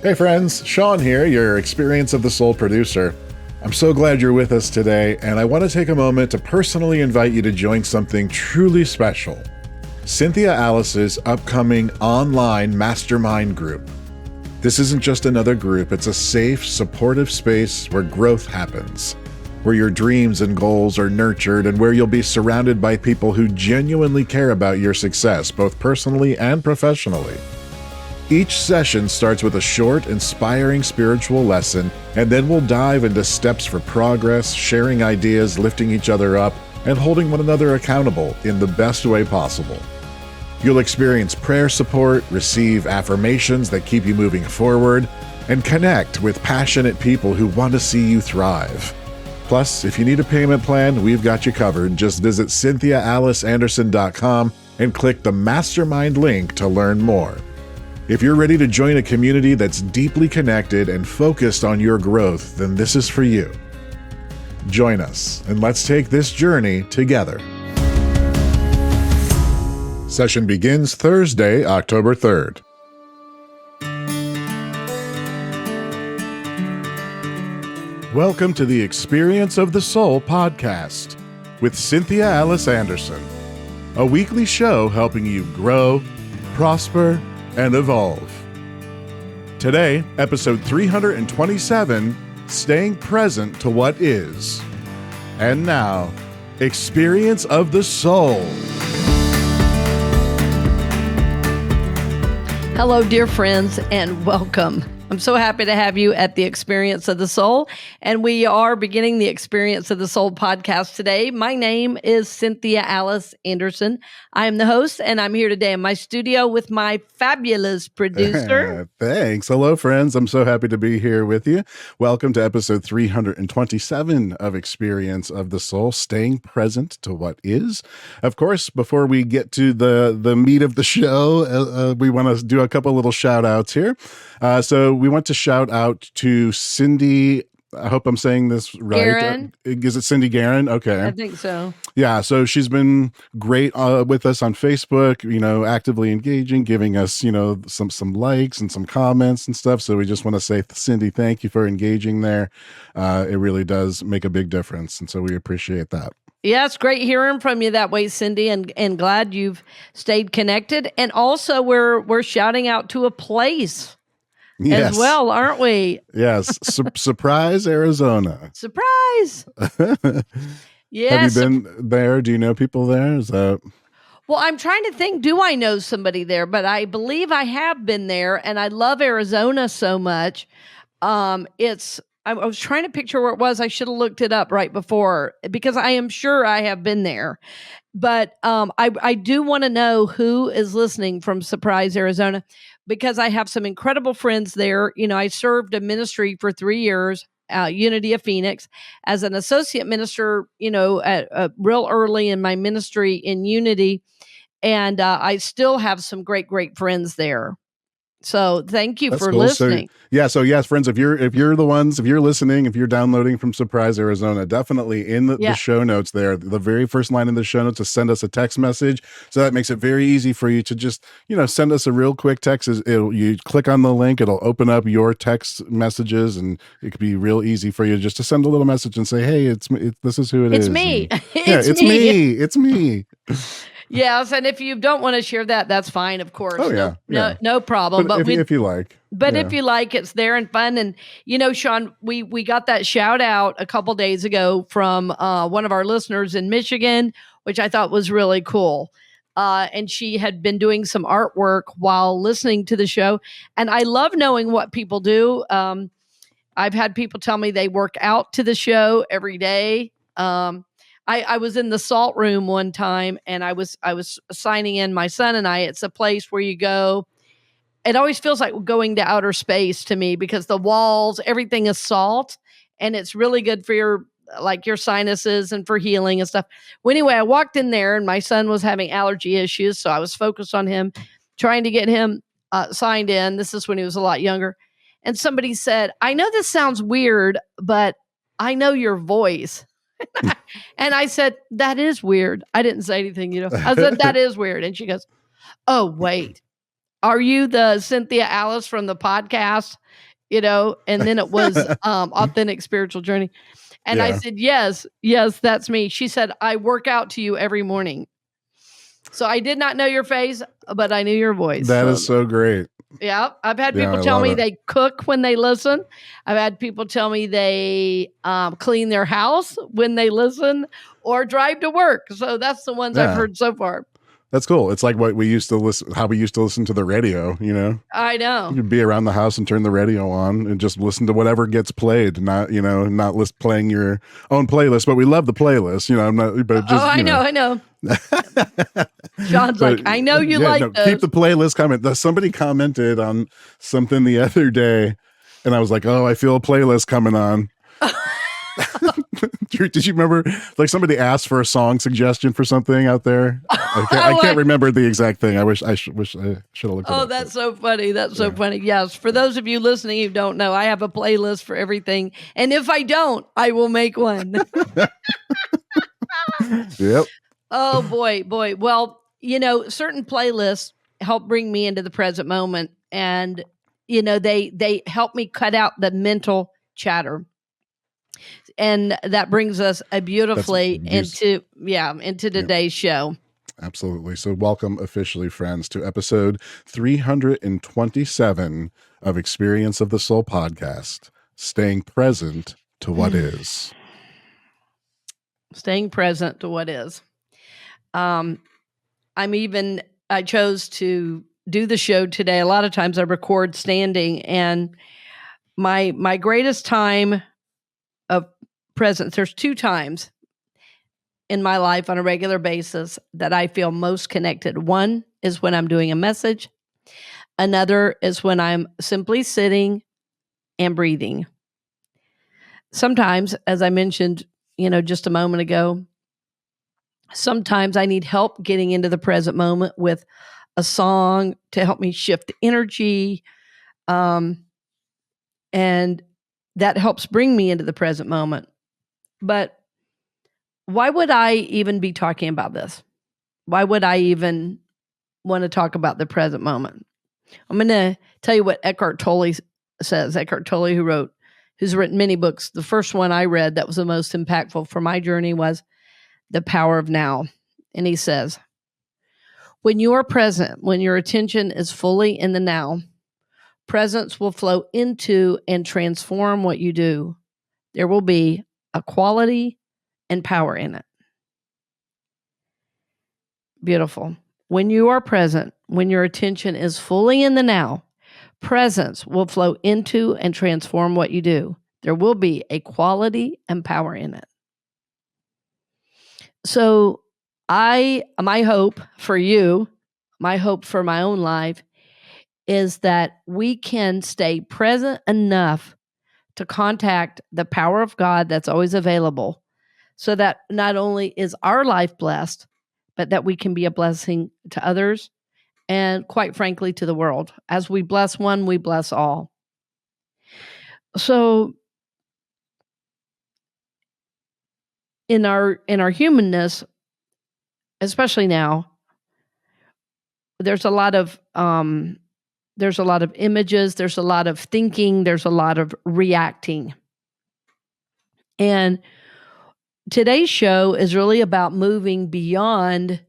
Hey friends, Sean here, your Experience of the Soul producer. I'm so glad you're with us today, and I want to take a moment to personally invite you to join something truly special. Cynthia Alice's upcoming online mastermind group. This isn't just another group, it's a safe, supportive space where growth happens, where your dreams and goals are nurtured, and where you'll be surrounded by people who genuinely care about your success, both personally and professionally. Each session starts with a short, inspiring spiritual lesson, and then we'll dive into steps for progress, sharing ideas, lifting each other up, and holding one another accountable in the best way possible. You'll experience prayer support, receive affirmations that keep you moving forward, and connect with passionate people who want to see you thrive. Plus, if you need a payment plan, we've got you covered. Just visit CynthiaAliceAnderson.com and click the Mastermind link to learn more. If you're ready to join a community that's deeply connected and focused on your growth, then this is for you. Join us, and let's take this journey together. Session begins Thursday, October 3rd. Welcome to the Experience of the Soul podcast with Cynthia Alice Anderson, a weekly show helping you grow, prosper, and evolve. Today, episode 327, Staying Present to What Is. And now, Experience of the Soul. Hello, dear friends, and welcome. I'm so happy to have you at the Experience of the Soul, and we are beginning the Experience of the Soul podcast today. My name is Cynthia Alice Anderson. I am the host, and I'm here today in my studio with my fabulous producer. Thanks. Hello, friends. I'm so happy to be here with you. Welcome to episode 327 of Experience of the Soul, Staying Present to What Is. Of course, before we get to the meat of the show, we want to do a couple little shout outs here. So we want to shout out to Cindy. I hope I'm saying this right. Guerin. Is it Cindy Guerin? Okay. I think so. Yeah. So she's been great with us on Facebook, actively engaging, giving us, some likes and some comments and stuff. So we just want to say, Cindy, thank you for engaging there. It really does make a big difference. And so we appreciate that. Yeah, it's great hearing from you that way, Cindy, and glad you've stayed connected. And also we're shouting out to a place. Yes. As well, aren't we? Yes. Surprise, Arizona. Surprise. Yes. Have you been there? Do you know people there? Well, I'm trying to think, do I know somebody there? But I believe I have been there, and I love Arizona so much. I was trying to picture where it was. I should have looked it up right before, because I am sure I have been there. But I do want to know who is listening from Surprise, Arizona, because I have some incredible friends there. I served a ministry for 3 years, Unity of Phoenix, as an associate minister, real early in my ministry in Unity. And I still have some great, great friends there. So thank you for listening. So yes, friends, if you're listening, if you're downloading from Surprise, Arizona, definitely in the show notes there, the very first line in the show notes is send us a text message. So that makes it very easy for you to just, send us a real quick text. You click on the link, it'll open up your text messages, and it could be real easy for you just to send a little message and say, hey, this is who it is. It's me. It's me. Yes, and if you don't want to share that, that's fine, of course. Oh, yeah. No problem. But if you like. But if you like, it's there and fun. And, Sean, we got that shout out a couple days ago from one of our listeners in Michigan, which I thought was really cool. And she had been doing some artwork while listening to the show. And I love knowing what people do. I've had people tell me they work out to the show every day. I was in the salt room one time, and I was signing in my son and I. It's a place where you go. It always feels like going to outer space to me, because the walls, everything is salt, and it's really good for your sinuses and for healing and stuff. Well, anyway, I walked in there, and my son was having allergy issues, so I was focused on him, trying to get him signed in. This is when he was a lot younger. And somebody said, I know this sounds weird, but I know your voice. And I said, that is weird. I didn't say anything, I said, that is weird. And she goes, oh, wait, are you the Cynthia Alice from the podcast? And then it was Authentic Spiritual Journey. And I Yeah. said, yes, that's me. She said, I work out to you every morning. So I did not know your face, but I knew your voice. That is so great. Yeah. I've had Yeah, people I tell love me it. they cook when they listen. I've had people tell me they clean their house when they listen or drive to work. So that's the ones I've Yeah. heard so far. That's cool. It's like what we used to listen, how we used to listen to the radio, you know? I know. You could be around the house and turn the radio on and just listen to whatever gets played, not, not playing your own playlist, but we love the playlist, I'm not, but just, I know. John's like, I know you like those. Keep the playlist coming. Somebody commented on something the other day and I was like, oh, I feel a playlist coming on. Did you remember, like, somebody asked for a song suggestion for something out there? I can't remember the exact thing. I should have looked. Oh, that's so funny. That's so funny. Yes, for those of you listening who don't know, I have a playlist for everything, and if I don't, I will make one. Yep. Oh boy. Well, certain playlists help bring me into the present moment, and they help me cut out the mental chatter. And that brings us beautifully into today's show. Absolutely. So welcome officially, friends, to episode 327 of Experience of the Soul podcast, Staying Present to What Is. Staying present to what is. I chose to do the show today. A lot of times I record standing, and my greatest time of presence, there's 2 times in my life on a regular basis that I feel most connected. One is when I'm doing a message. Another is when I'm simply sitting and breathing. Sometimes, as I mentioned, just a moment ago, sometimes I need help getting into the present moment with a song to help me shift the energy. And that helps bring me into the present moment. But why would I even be talking about this? Why would I even want to talk about the present moment? I'm going to tell you what Eckhart Tolle says. Eckhart Tolle, who's written many books. The first one I read that was the most impactful for my journey was The Power of Now. And he says, when you are present, when your attention is fully in the now, presence will flow into and transform what you do. There will be a quality and power in it. Beautiful. When you are present, when your attention is fully in the now, presence will flow into and transform what you do. There will be a quality and power in it. So my hope for you, my hope for my own life is that we can stay present enough to contact the power of God that's always available, so that not only is our life blessed, but that we can be a blessing to others and, quite frankly, to the world. As we bless one, we bless all. So in our humanness, especially now, there's a lot of images, there's a lot of thinking, there's a lot of reacting. And today's show is really about moving beyond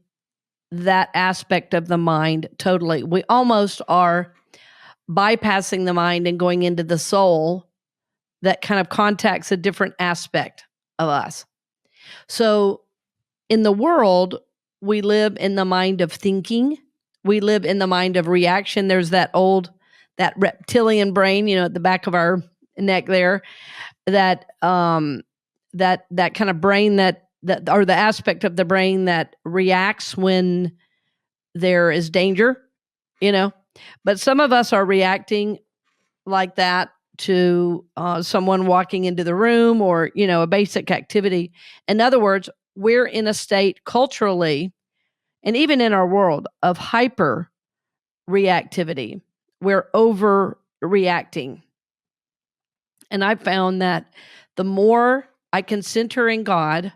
that aspect of the mind totally. We almost are bypassing the mind and going into the soul that kind of contacts a different aspect of us. So in the world, we live in the mind of thinking. We live in the mind of reaction. There's that reptilian brain, at the back of our neck there, that kind of brain that or the aspect of the brain that reacts when there is danger, But some of us are reacting like that to someone walking into the room or, a basic activity. In other words, we're in a state culturally and even in our world of hyper reactivity. We're overreacting. And I found that the more I can center in God,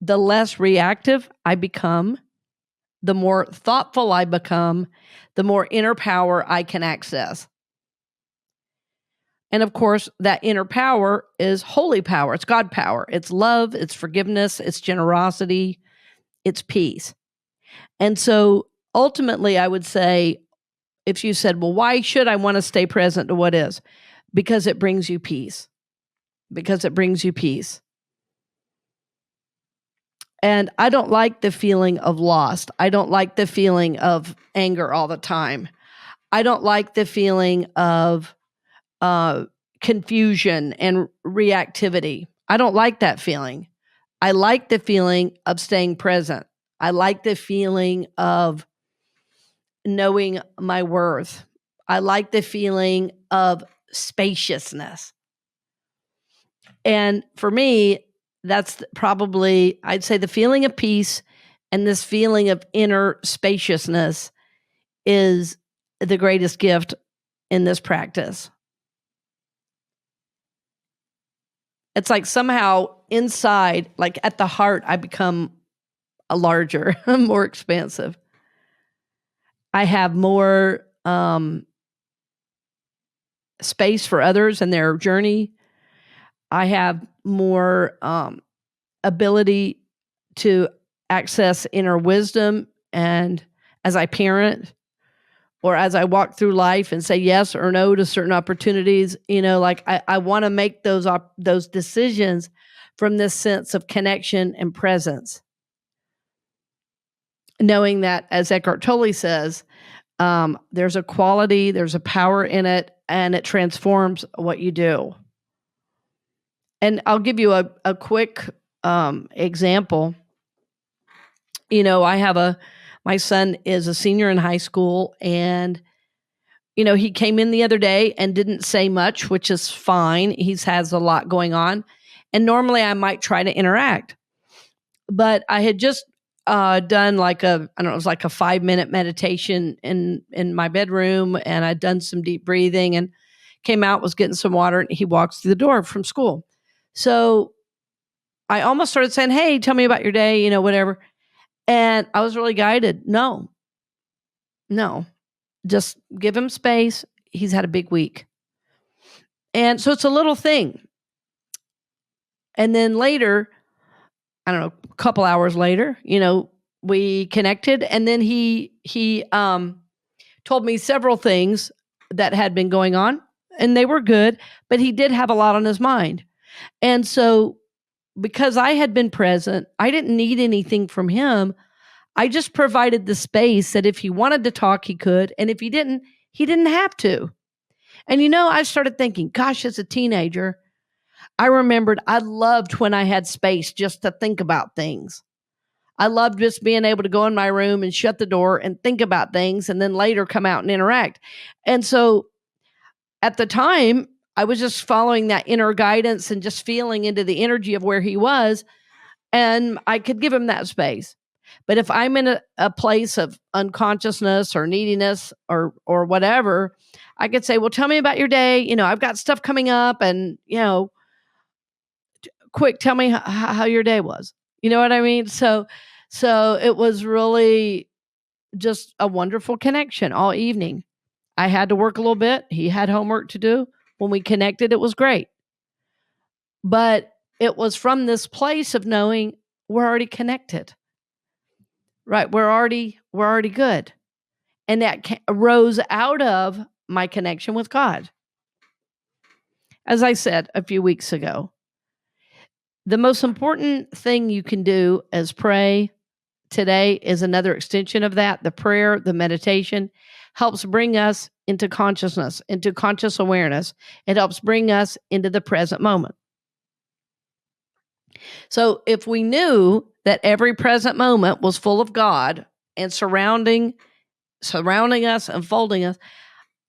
the less reactive I become, the more thoughtful I become, the more inner power I can access. And of course, that inner power is holy power. It's God power. It's love, it's forgiveness, it's generosity, it's peace. And so ultimately, I would say, if you said, well, why should I want to stay present to what is? Because it brings you peace. Because it brings you peace. And I don't like the feeling of lost. I don't like the feeling of anger all the time. I don't like the feeling of confusion and reactivity. I don't like that feeling. I like the feeling of staying present. I like the feeling of knowing my worth. I like the feeling of spaciousness. And for me, that's probably, I'd say, the feeling of peace and this feeling of inner spaciousness is the greatest gift in this practice. It's like somehow inside, like at the heart, I become a larger, more expansive. I have more space for others and their journey. I have more ability to access inner wisdom, and as I parent or as I walk through life and say yes or no to certain opportunities, like I want to make those decisions from this sense of connection and presence, knowing that, as Eckhart Tolle says, there's a quality, there's a power in it, and it transforms what you do. And I'll give you a quick example. I have my son is a senior in high school, and he came in the other day and didn't say much, which is fine. He has a lot going on, and normally I might try to interact, but I had just done like it was like a 5-minute meditation in my bedroom, and I'd done some deep breathing and came out, was getting some water, and he walks through the door from school. So I almost started saying, "Hey, tell me about your day," whatever. And I was really guided. No, just give him space. He's had a big week. And so it's a little thing. And then later, I don't know, a couple hours later, we connected, and then he told me several things that had been going on, and they were good, but he did have a lot on his mind. And so because I had been present, I didn't need anything from him. I just provided the space that if he wanted to talk, he could. And if he didn't have to. And I started thinking, gosh, as a teenager, I remembered I loved when I had space just to think about things. I loved just being able to go in my room and shut the door and think about things, and then later come out and interact. And so at the time, I was just following that inner guidance and just feeling into the energy of where he was, and I could give him that space. But if I'm in a place of unconsciousness or neediness or whatever, I could say, well, tell me about your day. I've got stuff coming up, and, quick, tell me how your day was. You know what I mean? So it was really just a wonderful connection all evening. I had to work a little bit. He had homework to do. When we connected, it was great. But it was from this place of knowing we're already connected. Right. We're already good. And that arose out of my connection with God. As I said a few weeks ago, the most important thing you can do is pray. Today is another extension of that. The prayer, the meditation helps bring us into consciousness, into conscious awareness. It helps bring us into the present moment. So if we knew that every present moment was full of God and surrounding us, unfolding us,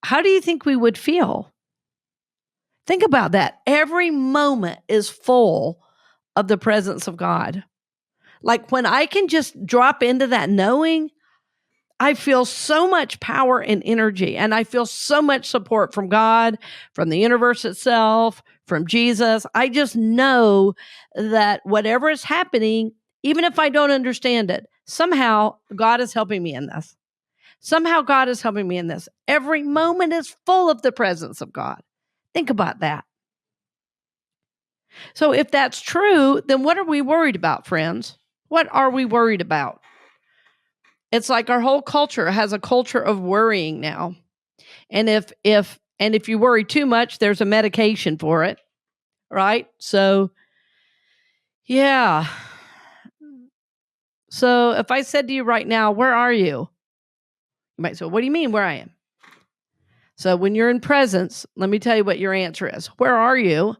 how do you think we would feel? Think about that. Every moment is full of the presence of God. Like when I can just drop into that knowing, I feel so much power and energy, and I feel so much support from God, from the universe itself, from Jesus. I just know that whatever is happening, even if I don't understand it, Somehow God is helping me in this. Somehow God is helping me in this. Every moment is full of the presence of God. Think about that. So if that's true, then what are we worried about, friends? What are we worried about? It's like our whole culture has a culture of worrying now. And if you worry too much, there's a medication for it, right? So yeah. So if I said to you right now, where are you? You might say, what do you mean where I am? So when you're in presence, let me tell you what your answer is. Where are you?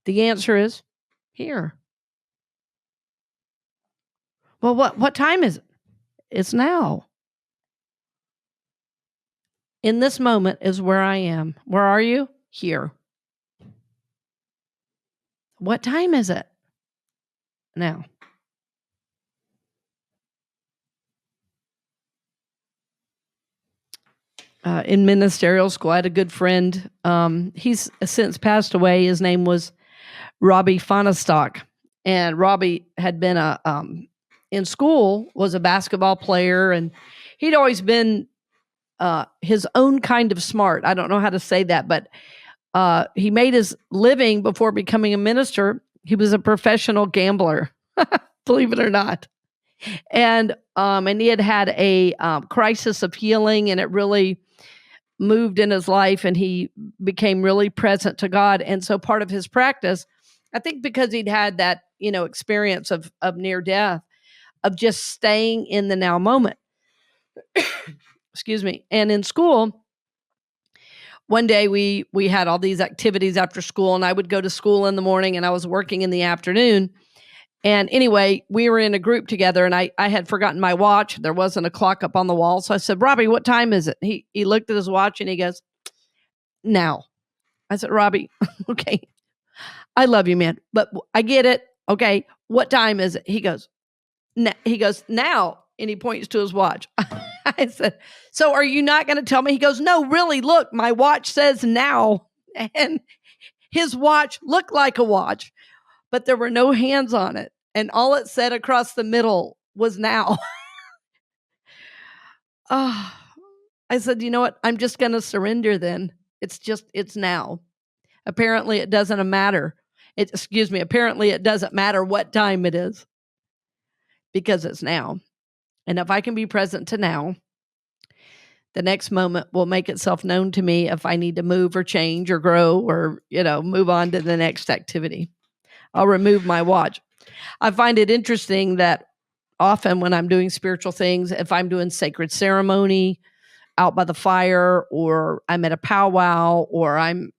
The answer is here. Well, what time is it? It's now. In this moment is where I am. Where are you? Here. What time is it? Now. In ministerial school, I had a good friend. He's since passed away. His name was Robbie Fonestock. And Robbie had been in school, was a basketball player, and he'd always been his own kind of smart. I don't know how to say that, but he made his living before becoming a minister. He was a professional gambler, believe it or not. And he had a crisis of healing, and it really moved in his life, and he became really present to God. And so part of his practice, I think because he'd had that, experience of near death, of just staying in the now moment. Excuse me. And in school, one day we had all these activities after school, and I would go to school in the morning and I was working in the afternoon. And anyway, we were in a group together, and I had forgotten my watch. There wasn't a clock up on the wall. So I said, Robbie, what time is it? He looked at his watch and he goes, now. I said, Robbie, okay, I love you, man, but I get it. Okay, what time is it? He goes, now. And he points to his watch. I said, so are you not going to tell me? He goes, no, really, look, my watch says now. And his watch looked like a watch, but there were no hands on it. And all it said across the middle was now. Oh, I said, you know what? I'm just going to surrender then. It's now. Apparently it doesn't matter. Apparently it doesn't matter what time it is, because it's now. And if I can be present to now, the next moment will make itself known to me if I need to move or change or grow or, move on to the next activity. I'll remove my watch. I find it interesting that often when I'm doing spiritual things, if I'm doing sacred ceremony out by the fire, or I'm at a powwow, or I'm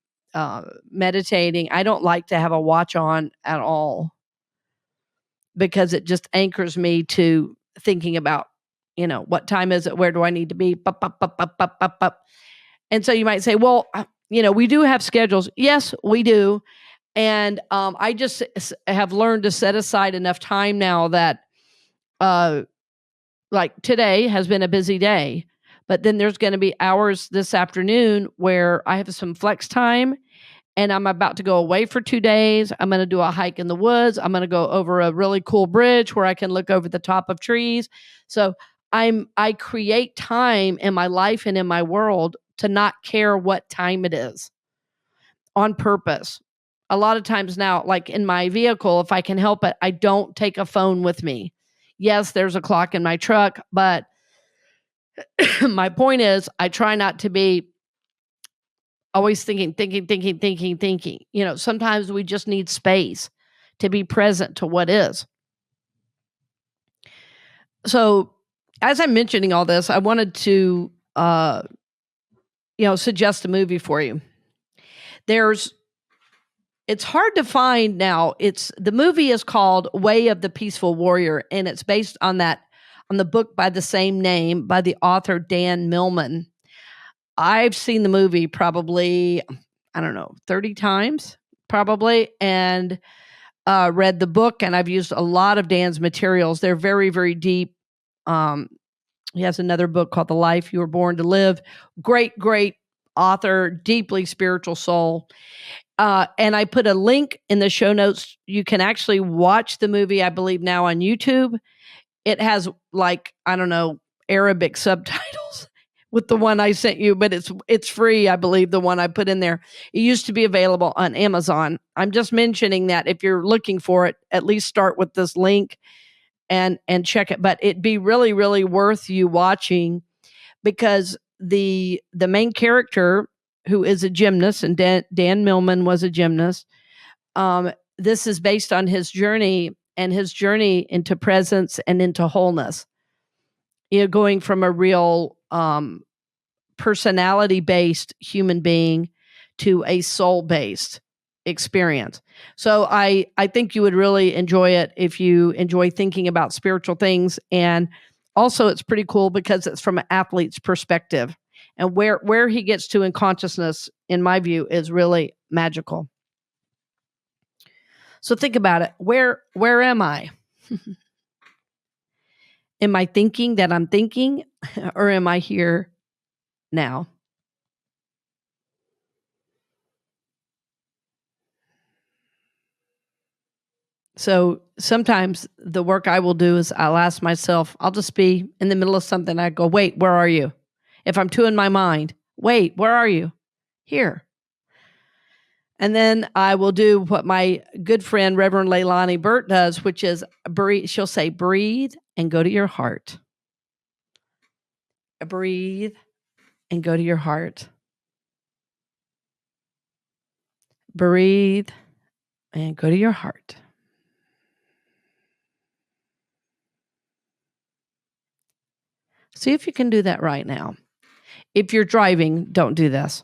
meditating, I don't like to have a watch on at all, because it just anchors me to thinking about, what time is it? Where do I need to be? Bup, bup, bup, bup, bup, bup, bup. And so you might say, well, we do have schedules. Yes, we do. And I just have learned to set aside enough time now that like today has been a busy day, but then there's going to be hours this afternoon where I have some flex time, and I'm about to go away for 2 days. I'm going to do a hike in the woods. I'm going to go over a really cool bridge where I can look over the top of trees. So I create time in my life and in my world to not care what time it is, on purpose. A lot of times now, like in my vehicle, if I can help it, I don't take a phone with me. Yes, there's a clock in my truck, but my point is I try not to be always thinking. Sometimes we just need space to be present to what is. So as I'm mentioning all this, I wanted to, suggest a movie for you. It's hard to find now. The movie is called Way of the Peaceful Warrior, and it's based on the book by the same name by the author Dan Millman. I've seen the movie probably, 30 times probably, and read the book, and I've used a lot of Dan's materials. They're very, very deep. He has another book called The Life You Were Born to Live. Great, great author, deeply spiritual soul. And I put a link in the show notes. You can actually watch the movie, I believe, now on YouTube. it has like, I don't know, Arabic subtitles with the one I sent you, but it's free, I believe, the one I put in there. It used to be available on Amazon. I'm just mentioning that if you're looking for it, at least start with this link and check it. But it'd be really, really worth you watching, because the main character, who is a gymnast, and Dan Millman was a gymnast, this is based on his journey into presence and into wholeness. Going from a real personality-based human being to a soul-based experience. So I think you would really enjoy it if you enjoy thinking about spiritual things. And also it's pretty cool because it's from an athlete's perspective. And where he gets to in consciousness, in my view, is really magical. So think about it. Where am I? Am I thinking that I'm thinking, or am I here now? So sometimes the work I will do is I'll ask myself, I'll just be in the middle of something. I go, wait, where are you? If I'm too in my mind, wait, where are you? Here. And then I will do what my good friend, Reverend Leilani Burt, does, which is breathe. She'll say, breathe and go to your heart. Breathe and go to your heart. Breathe and go to your heart. See if you can do that right now. If you're driving, don't do this.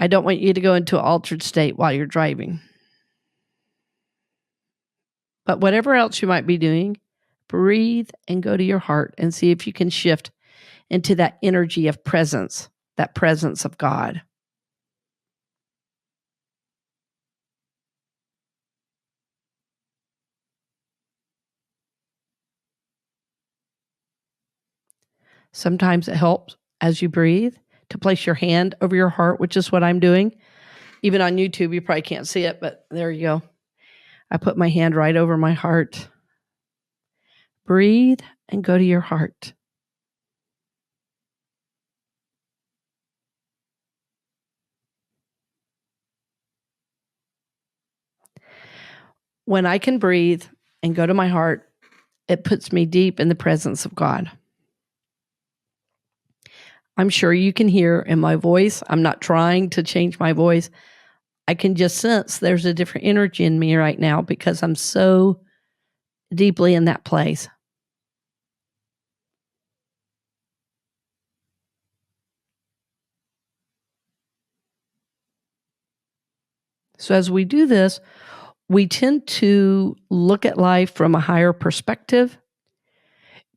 I don't want you to go into an altered state while you're driving. But whatever else you might be doing, breathe and go to your heart and see if you can shift into that energy of presence, that presence of God. Sometimes it helps as you breathe to place your hand over your heart, which is what I'm doing. Even on YouTube, you probably can't see it, but there you go. I put my hand right over my heart. Breathe and go to your heart. When I can breathe and go to my heart, it puts me deep in the presence of God. I'm sure you can hear in my voice, I'm not trying to change my voice. I can just sense there's a different energy in me right now because I'm so deeply in that place. So as we do this, we tend to look at life from a higher perspective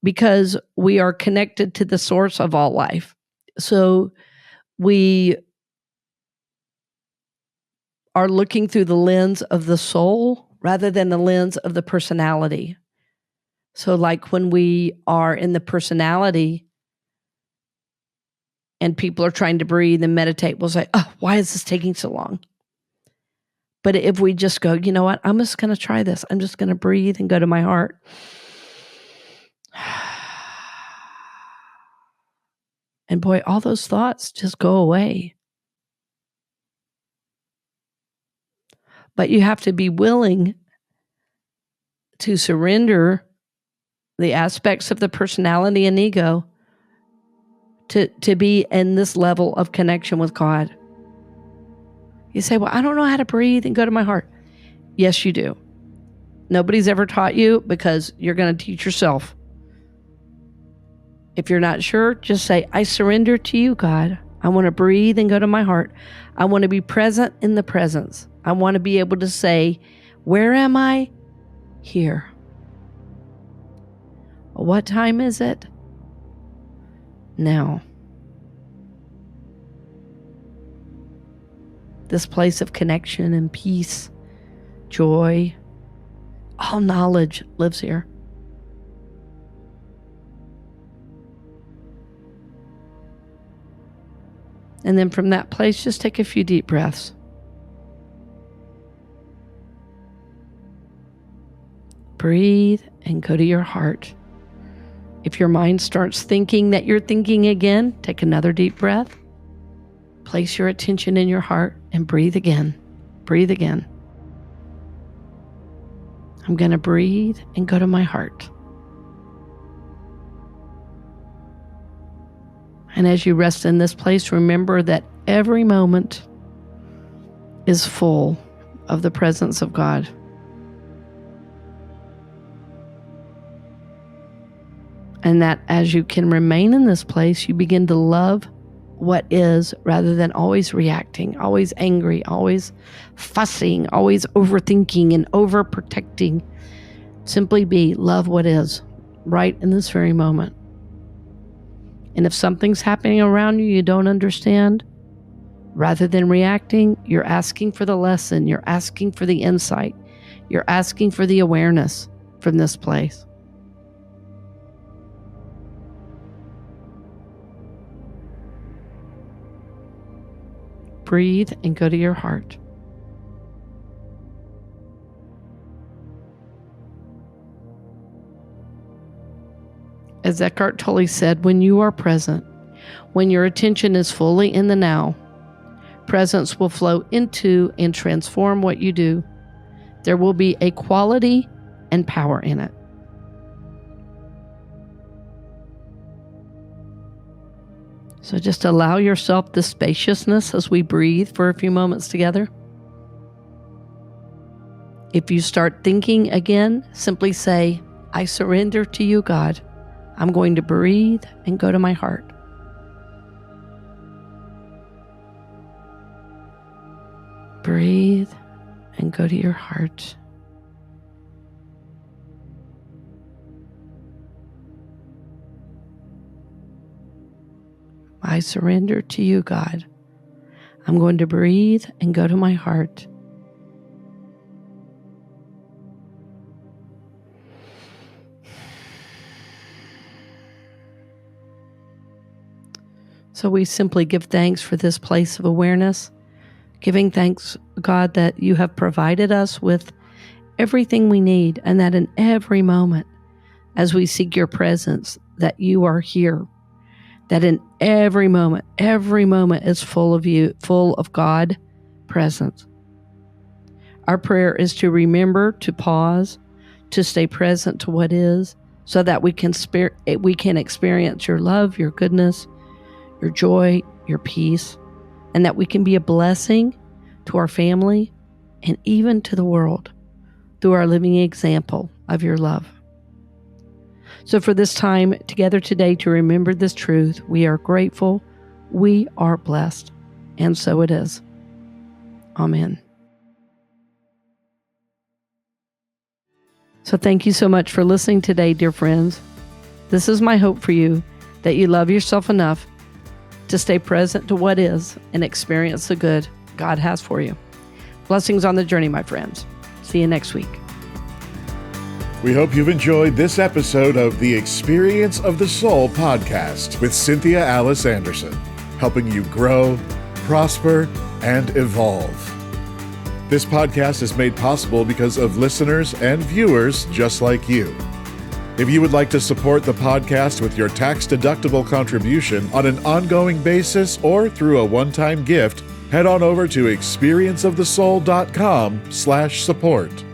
because we are connected to the source of all life. So we are looking through the lens of the soul rather than the lens of the personality. So like when we are in the personality and people are trying to breathe and meditate, we'll say, oh, why is this taking so long? But if we just go, you know what, I'm just going to try this. I'm just going to breathe and go to my heart. And boy, all those thoughts just go away. But you have to be willing to surrender the aspects of the personality and ego to be in this level of connection with God. You say, well, I don't know how to breathe and go to my heart. Yes, you do. Nobody's ever taught you because you're going to teach yourself. If you're not sure, just say, I surrender to you, God. I want to breathe and go to my heart. I want to be present in the presence. I want to be able to say, where am I? Here. What time is it? Now. This place of connection and peace, joy, all knowledge lives here. And then from that place, just take a few deep breaths. Breathe and go to your heart. If your mind starts thinking that you're thinking again, take another deep breath. Place your attention in your heart and breathe again. Breathe again. I'm going to breathe and go to my heart. And as you rest in this place, remember that every moment is full of the presence of God. And that as you can remain in this place, you begin to love what is rather than always reacting, always angry, always fussing, always overthinking and overprotecting. Simply be, love what is right in this very moment. And if something's happening around you you don't understand, rather than reacting, you're asking for the lesson, you're asking for the insight, you're asking for the awareness from this place. Breathe and go to your heart. As Eckhart Tolle said, when you are present, when your attention is fully in the now, presence will flow into and transform what you do. There will be a quality and power in it. So just allow yourself the spaciousness as we breathe for a few moments together. If you start thinking again, simply say, I surrender to you, God. I'm going to breathe and go to my heart. Breathe and go to your heart. I surrender to you, God. I'm going to breathe and go to my heart. So we simply give thanks for this place of awareness, giving thanks, God, that you have provided us with everything we need, and that in every moment, as we seek your presence, that you are here. That in every moment is full of you, full of God presence. Our prayer is to remember to pause, to stay present to what is, so that we can experience your love, your goodness, your joy, your peace, and that we can be a blessing to our family and even to the world through our living example of your love. So for this time together today to remember this truth, we are grateful, we are blessed, and so it is. Amen. So thank you so much for listening today, dear friends. This is my hope for you, that you love yourself enough to stay present to what is and experience the good God has for you. Blessings on the journey, my friends. See you next week. We hope you've enjoyed this episode of the Experience of the Soul podcast with Cynthia Alice Anderson, helping you grow, prosper, and evolve. This podcast is made possible because of listeners and viewers just like you. If you would like to support the podcast with your tax-deductible contribution on an ongoing basis or through a one-time gift, head on over to experienceofthesoul.com/support.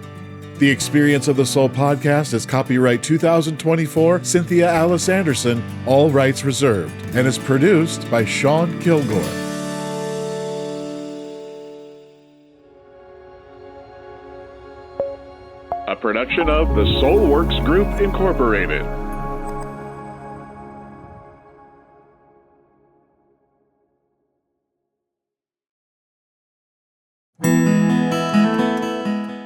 The Experience of the Soul podcast is copyright 2024 Cynthia Alice Anderson, all rights reserved, and is produced by Sean Kilgore. A production of the Soulworks Group, Incorporated.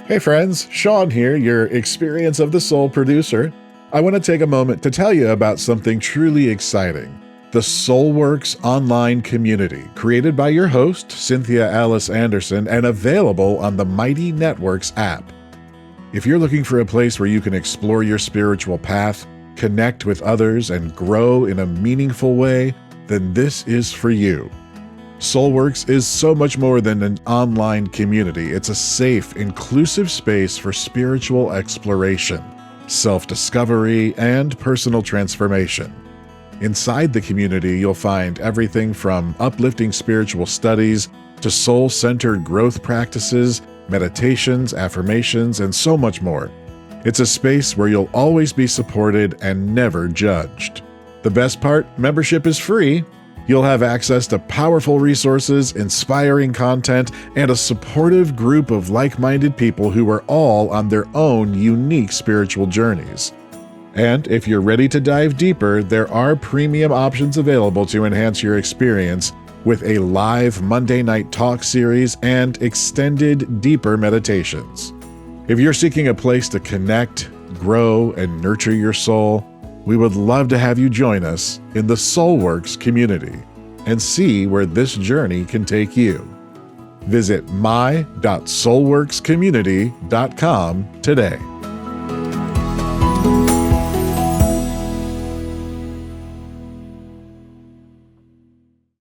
Hey friends, Sean here, your Experience of the Soul producer. I want to take a moment to tell you about something truly exciting. The Soulworks online community, created by your host, Cynthia Alice Anderson, and available on the Mighty Networks app. If you're looking for a place where you can explore your spiritual path, connect with others, and grow in a meaningful way, then this is for you. Soulworks is so much more than an online community. It's a safe, inclusive space for spiritual exploration, self-discovery, and personal transformation. Inside the community, you'll find everything from uplifting spiritual studies to soul-centered growth practices, meditations, affirmations, and so much more. It's a space where you'll always be supported and never judged. The best part, membership is free. You'll have access to powerful resources, inspiring content, and a supportive group of like-minded people who are all on their own unique spiritual journeys. And if you're ready to dive deeper, there are premium options available to enhance your experience with a live Monday night talk series and extended, deeper meditations. If you're seeking a place to connect, grow, and nurture your soul, we would love to have you join us in the Soulworks community and see where this journey can take you. Visit my.soulworkscommunity.com today.